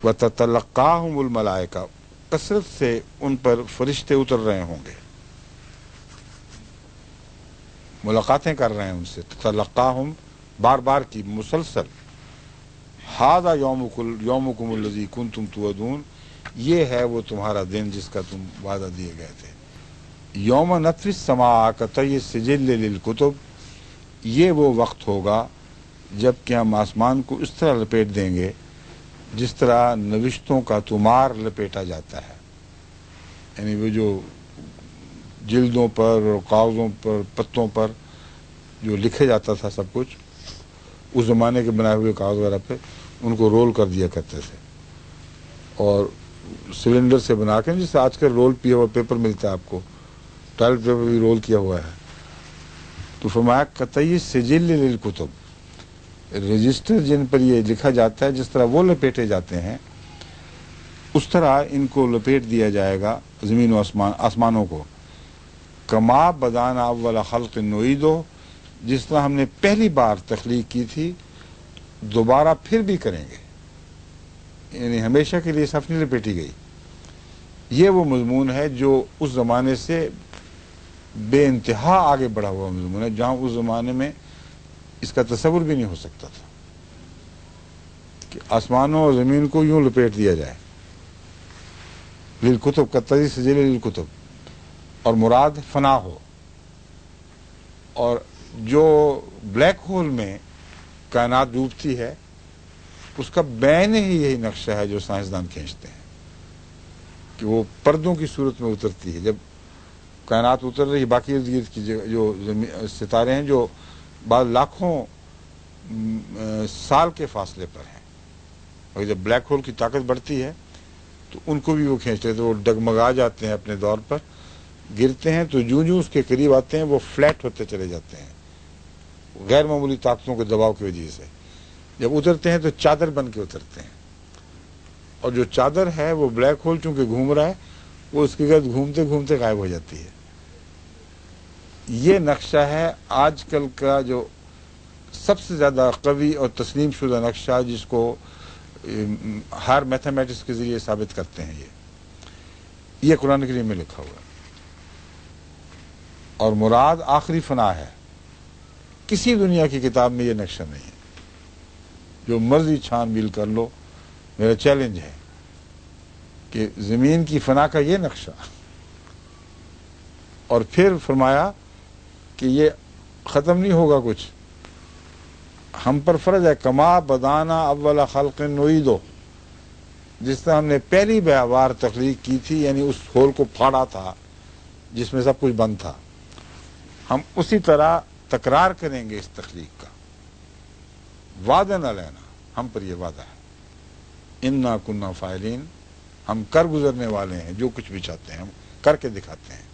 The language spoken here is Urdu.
وَتَتَلَقَّاهُمُ الْمَلَائِكَةُ، کثرت سے ان پر فرشتے اتر رہے ہوں گے، ملاقاتیں کر رہے ہیں ان سے، تتلقاہم بار بار کی مسلسل، ھذا یومکم الذی کنتم توعدون، یہ ہے وہ تمہارا دن جس کا تم وعدہ دیے گئے تھے، یوم نطوی السماء کطی السجل للکتب، یہ وہ وقت ہوگا جب کہ ہم آسمان کو اس طرح لپیٹ دیں گے جس طرح نوشتوں کا تمار لپیٹا جاتا ہے، یعنی وہ جو جلدوں پر اور کاغذوں پر پتوں پر جو لکھے جاتا تھا سب کچھ، اس زمانے کے بنائے ہوئے کاغذ وغیرہ پہ ان کو رول کر دیا کرتے تھے، اور سلنڈر سے بنا کے، جس سے آج کل رول کیا ہوا پیپر ملتا ہے آپ کو، ٹائلٹ پیپر بھی رول کیا ہوا ہے، تو فرمایا قطعی سجل للکتب، رجسٹر جن پر یہ لکھا جاتا ہے جس طرح وہ لپیٹے جاتے ہیں اس طرح ان کو لپیٹ دیا جائے گا، زمین و آسمانوں کو، کما بدانا اول خلق نعیدہ، جس طرح ہم نے پہلی بار تخلیق کی تھی دوبارہ پھر بھی کریں گے، یعنی ہمیشہ کے لیے صف نہیں لپیٹی گئی۔ یہ وہ مضمون ہے جو اس زمانے سے بے انتہا آگے بڑھا ہوا مضمون ہے، جہاں اس زمانے میں اس کا تصور بھی نہیں ہو سکتا تھا کہ آسمانوں اور زمین کو یوں لپیٹ دیا جائے، للکتب قطعی سجل للکتب، اور مراد فنا ہو، اور جو بلیک ہول میں کائنات ڈوبتی ہے اس کا بین ہی یہی نقشہ ہے جو سائنسدان کھینچتے ہیں کہ وہ پردوں کی صورت میں اترتی ہے، جب کائنات اتر رہی، باقی ارد گرد کی جو ستارے ہیں جو بعض لاکھوں سال کے فاصلے پر ہیں، اور جب بلیک ہول کی طاقت بڑھتی ہے تو ان کو بھی وہ کھینچ لیتے ہیں، وہ ڈگمگا جاتے ہیں اپنے دور پر، گرتے ہیں تو جوں اس کے قریب آتے ہیں وہ فلیٹ ہوتے چلے جاتے ہیں غیر معمولی طاقتوں کے دباؤ کی وجہ سے، جب اترتے ہیں تو چادر بن کے اترتے ہیں، اور جو چادر ہے وہ بلیک ہول چونکہ گھوم رہا ہے وہ اس کے گرد گھومتے گھومتے غائب ہو جاتی ہے۔ یہ نقشہ ہے آج کل کا جو سب سے زیادہ قوی اور تسلیم شدہ نقشہ، جس کو ہر میتھمیٹکس کے ذریعے ثابت کرتے ہیں، یہ قرآن کریم میں لکھا ہوا ہے، اور مراد آخری فنا ہے، کسی دنیا کی کتاب میں یہ نقشہ نہیں ہے، جو مرضی چھان بیل کر لو، میرا چیلنج ہے کہ زمین کی فنا کا یہ نقشہ، اور پھر فرمایا کہ یہ ختم نہیں ہوگا کچھ، ہم پر فرض ہے کما بدانا اول خلق نعیدہ، جس طرح ہم نے پہلی بار تخلیق کی تھی، یعنی اس ہول کو پھاڑا تھا جس میں سب کچھ بند تھا، ہم اسی طرح تکرار کریں گے اس تخلیق کا، وعدن علینا، ہم پر یہ وعدہ ہے، انا کنا فاعلین، ہم کر گزرنے والے ہیں، جو کچھ بھی چاہتے ہیں ہم کر کے دکھاتے ہیں۔